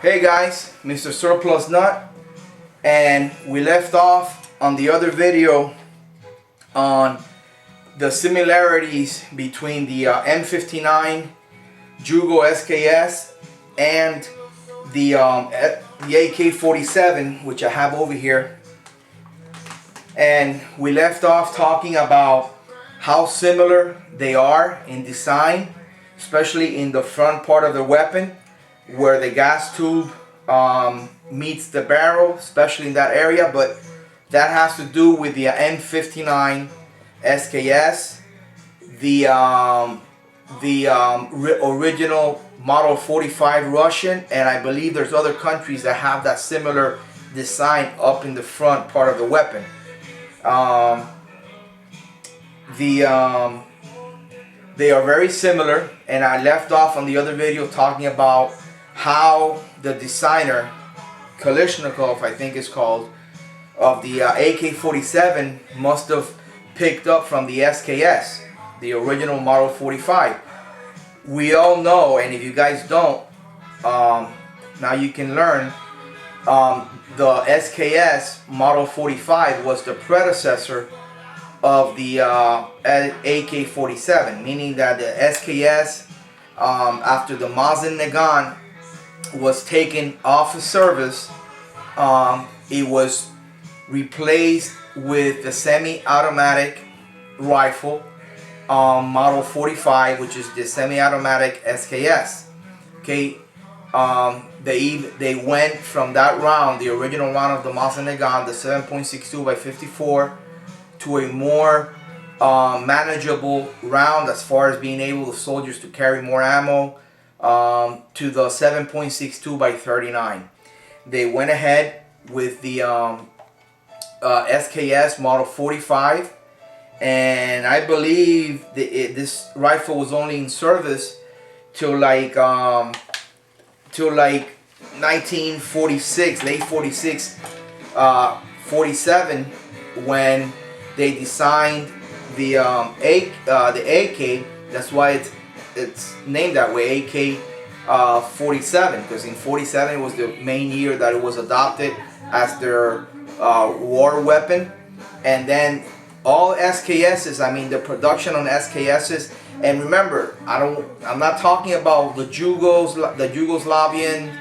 Hey guys, Mr. Surplus Nut, and we left off on the other video on the similarities between the M-59 Jugo SKS and the AK-47, which I have over here. And we left off talking about how similar they are in design, especially in the front part of the weapon, where the gas tube meets the barrel, especially in that area. But that has to do with the M-59 SKS, the original Model 45 Russian, and I believe there's other countries that have that similar design up in the front part of the weapon. They are very similar, and I left off on the other video talking about how the designer, Kalashnikov I think it's called, of the AK-47 must have picked up from the SKS, the original Model 45. We all know, and if you guys don't, now you can learn, the SKS Model 45 was the predecessor of the AK-47, meaning that the SKS, after the m-59 was taken off of service, it was replaced with the semi-automatic rifle Model 45, which is the semi-automatic SKS. Okay, they went from that round, the original round of the m-59, the 7.62 by 54, to a more manageable round as far as being able the soldiers to carry more ammo, to the 7.62 by 39. They went ahead with the SKS Model 45, and I believe this rifle was only in service till like 1946, late 46, 47, when they designed the AK. That's why it's named that way, AK-47, because in 47 was the main year that it was adopted as their war weapon. And then all SKSs, I mean the production on SKSs, and remember, I'm not talking about the Yugoslavian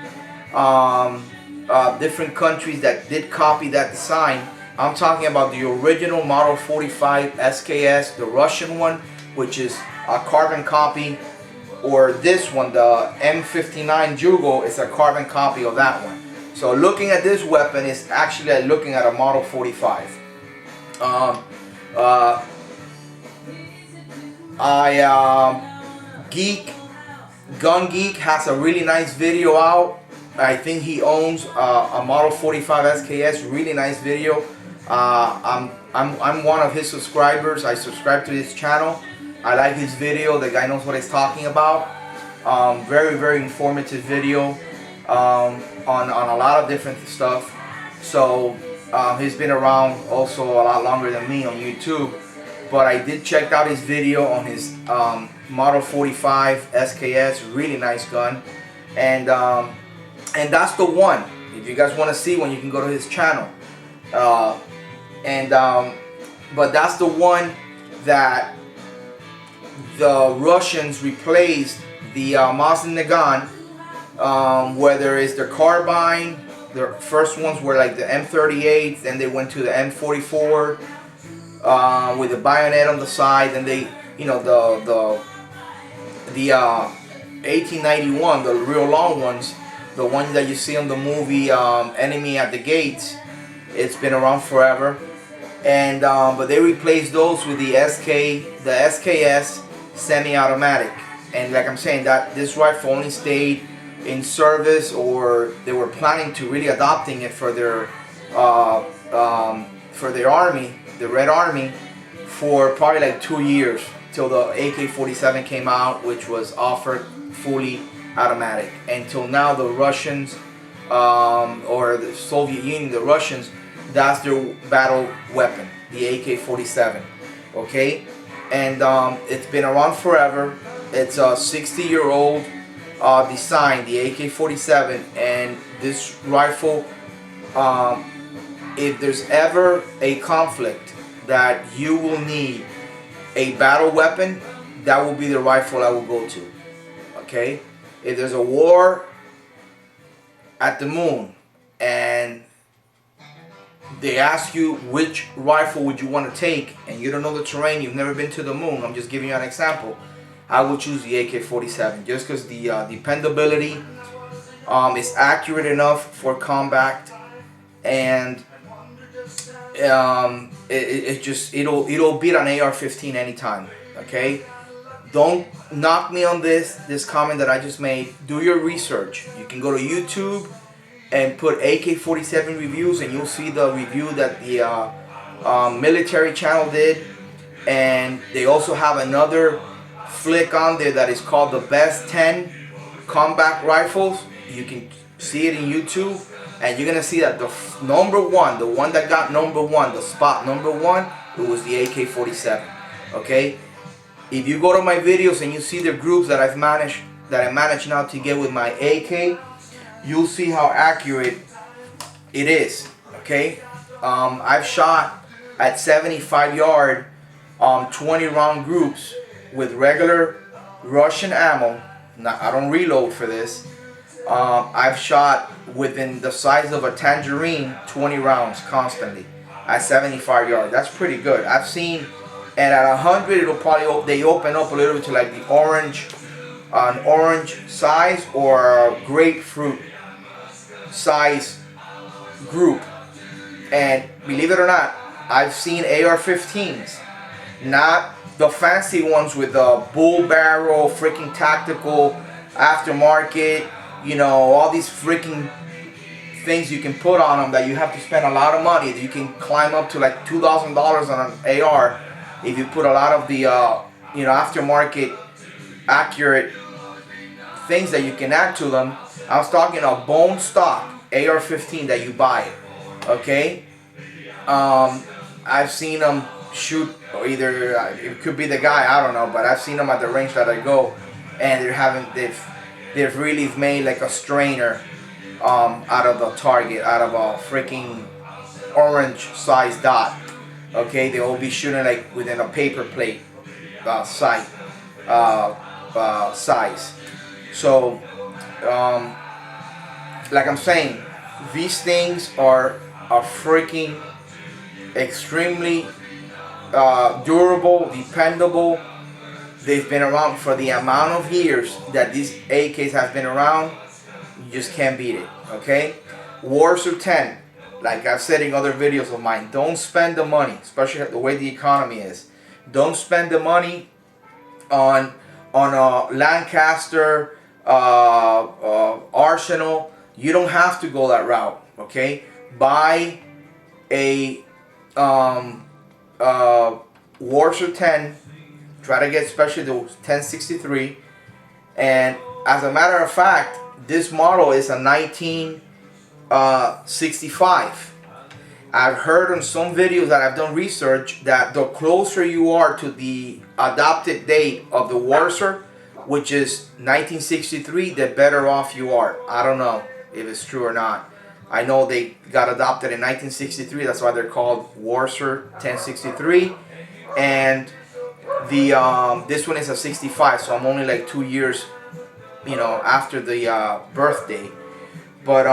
different countries that did copy that design. I'm talking about the original Model 45 SKS, the Russian one, which is a carbon copy, or this one, the M-59 Jugo, is a carbon copy of that one. So looking at this weapon is actually like looking at a Model 45. Gun Geek has a really nice video out. I think he owns a Model 45 SKS, really nice video. I'm one of his subscribers. I subscribe to his channel. I like his video. The guy knows what he's talking about. Very informative video on a lot of different stuff. So he's been around also a lot longer than me on YouTube. But I did check out his video on his Model 45 SKS, really nice gun, and that's the one. If you guys want to see one, you can go to his channel. But that's the one that the Russians replaced the m-59, whether it's their carbine. The first ones were like the M38, then they went to the M44 with the bayonet on the side, and they, you know, the 1891, the real long ones, the ones that you see on the movie Enemy at the Gates. It's been around forever, and but they replaced those with the SKS semi-automatic. And like I'm saying, that this rifle only stayed in service, or they were planning to really adopting it for their army, the Red Army, for probably like 2 years till the AK-47 came out, which was offered fully automatic. Until now, the Russians, or the Soviet Union, the Russians, that's their battle weapon, the AK-47. Okay, and it's been around forever. It's a 60-year-old design, the AK-47, and this rifle, if there's ever a conflict that you will need a battle weapon, that will be the rifle I will go to. Okay? If there's a war at the moon and they ask you which rifle would you want to take and you don't know the terrain, you've never been to the moon, I'm just giving you an example, I will choose the AK-47 just because the dependability is accurate enough for combat, and it'll beat an AR-15 anytime. Okay, don't knock me on this comment that I just made. Do your research. You can go to YouTube and put AK-47 reviews, and you'll see the review that the military channel did, and they also have another flick on there that is called the best 10 combat rifles. You can see it in YouTube, and you're gonna see that the number one, the one that got number one, the spot number one, it was the AK-47. Okay, if you go to my videos and you see the groups that I managed now to get with my AK, you'll see how accurate it is. Okay, I've shot at 75 yard 20 round groups with regular Russian ammo. Now, I don't reload for this. I've shot within the size of a tangerine 20 rounds constantly at 75 yards. That's pretty good. I've seen, and at 100 it'll probably they open up a little bit to like the orange, an orange size or a grapefruit size group. And believe it or not, I've seen AR-15s, not the fancy ones with the bull barrel, freaking tactical, aftermarket, you know, all these freaking things you can put on them that you have to spend a lot of money. You can climb up to like $2,000 on an AR if you put a lot of the you know, aftermarket accurate things that you can add to them. I was talking a bone stock AR-15 that you buy. Okay, I've seen them shoot, or either it could be the guy, I don't know, but I've seen them at the range that I go, and they've really made like a strainer out of the target, out of a freaking orange size dot. Okay, they will be shooting like within a paper plate size. So like I'm saying, these things are freaking extremely durable, dependable. They've been around for the amount of years that these AKs have been around. You just can't beat it. Okay, Warsaw 10, like I've said in other videos of mine, don't spend the money, especially the way the economy is. Don't spend the money on a Lancaster Arsenal. You don't have to go that route. Okay, buy a Warsaw 10. Try to get especially the 1063. And as a matter of fact, this model is a 1965. I've heard on some videos that I've done research that the closer you are to the adopted date of the Warsaw, which is 1963, the better off you are. I don't know if it's true or not. I know they got adopted in 1963. That's why they're called Warsaw 1063. And the this one is a 65, so I'm only like 2 years, you know, after the birthday. But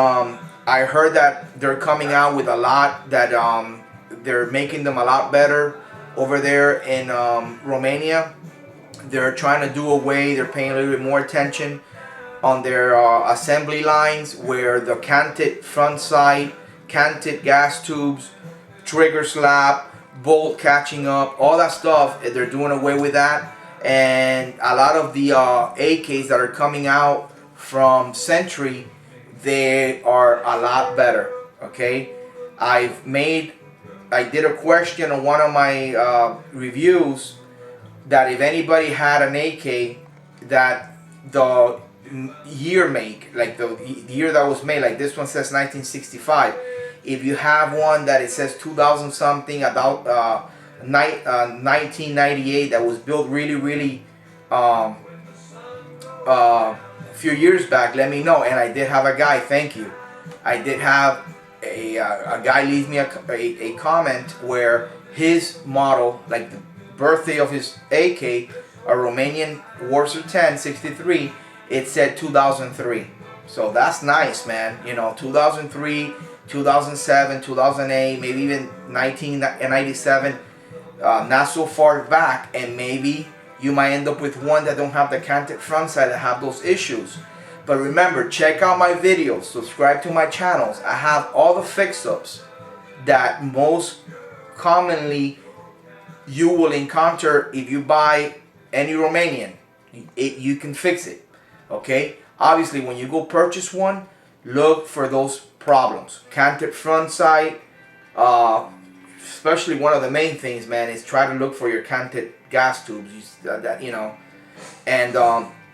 I heard that they're coming out with a lot, that they're making them a lot better over there in Romania. They're trying to do away, they're paying a little bit more attention on their assembly lines, where the canted front sight, canted gas tubes, trigger slap, bolt catching up, all that stuff, they're doing away with that. And a lot of the AKs that are coming out from Century, they are a lot better. Okay, I did a question on one of my reviews that if anybody had an AK that the year make, like the year that was made, like this one says 1965, if you have one that it says 2000 something, about 1998, that was built really few years back, let me know. And I did have a guy, thank you. I did have a guy leave me a comment where his model, like the birthday of his AK, a Romanian Warsaw 10 63, it said 2003. So that's nice, man. You know, 2003, 2007, 2008, maybe even 1997. Not so far back, and maybe you might end up with one that don't have the canted front side, that have those issues. But remember, check out my videos, subscribe to my channels. I have all the fix-ups that most commonly you will encounter if you buy any Romanian. You can fix it, okay? Obviously, when you go purchase one, look for those problems. Canted front side, especially one of the main things, man, is try to look for your canted gas tubes, you know, and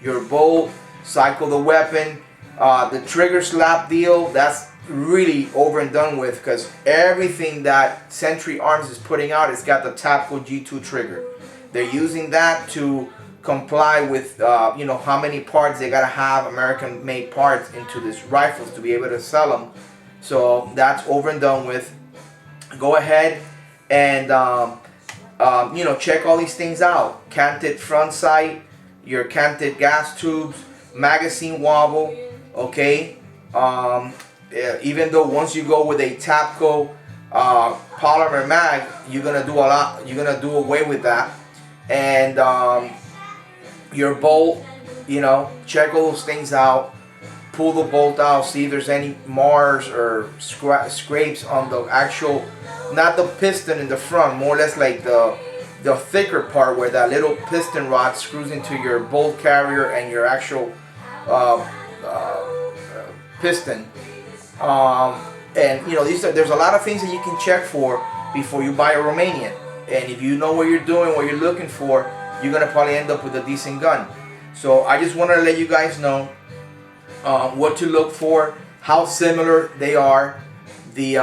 your bolt, cycle the weapon, the trigger slap deal, that's really over and done with, because everything that Century Arms is putting out, it's got the Tapco G2 trigger. They're using that to comply with you know, how many parts they gotta have, American made parts, into these rifles to be able to sell them. So that's over and done with. Go ahead and you know, check all these things out. Canted front sight, your canted gas tubes, magazine wobble, okay? Even though once you go with a Tapco polymer mag, you're gonna do a lot, you're gonna do away with that. And your bolt, you know, check all those things out. Pull the bolt out, see if there's any mars or scrapes on the actual, not the piston in the front, more or less like the thicker part where that little piston rod screws into your bolt carrier and your actual piston. And you know, there's a lot of things that you can check for before you buy a Romanian. And if you know what you're doing, what you're looking for, you're gonna probably end up with a decent gun. So I just wanted to let you guys know what to look for, how similar they are. The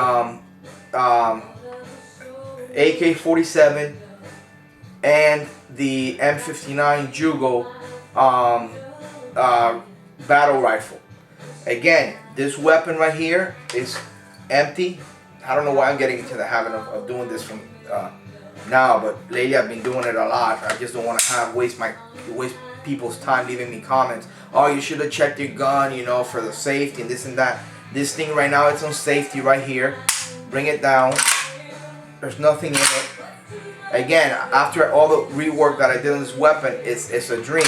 AK-47 and the M-59 Jugo battle rifle. Again, this weapon right here is empty. I don't know why I'm getting into the habit of doing this from now, but lately I've been doing it a lot. I just don't want to waste people's time leaving me comments. Oh, you should have checked your gun, you know, for the safety and this and that. This thing right now, it's on safety right here. Bring it down. There's nothing in it. Again, after all the rework that I did on this weapon, it's a dream.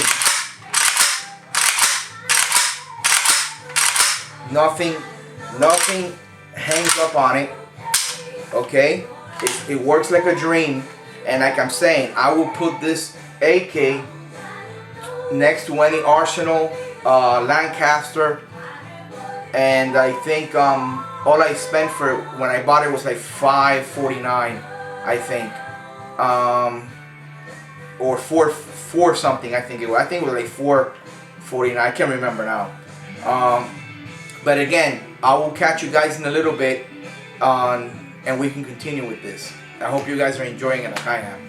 Nothing hangs up on it. Okay, it works like a dream. And like I'm saying, I will put this AK next to any Arsenal, Lancaster, and I think all I spent for when I bought it was like $5.49, I think, or four something. I think it was. I think it was like $4.49. I can't remember now. But again, I will catch you guys in a little bit, and we can continue with this. I hope you guys are enjoying it like I am.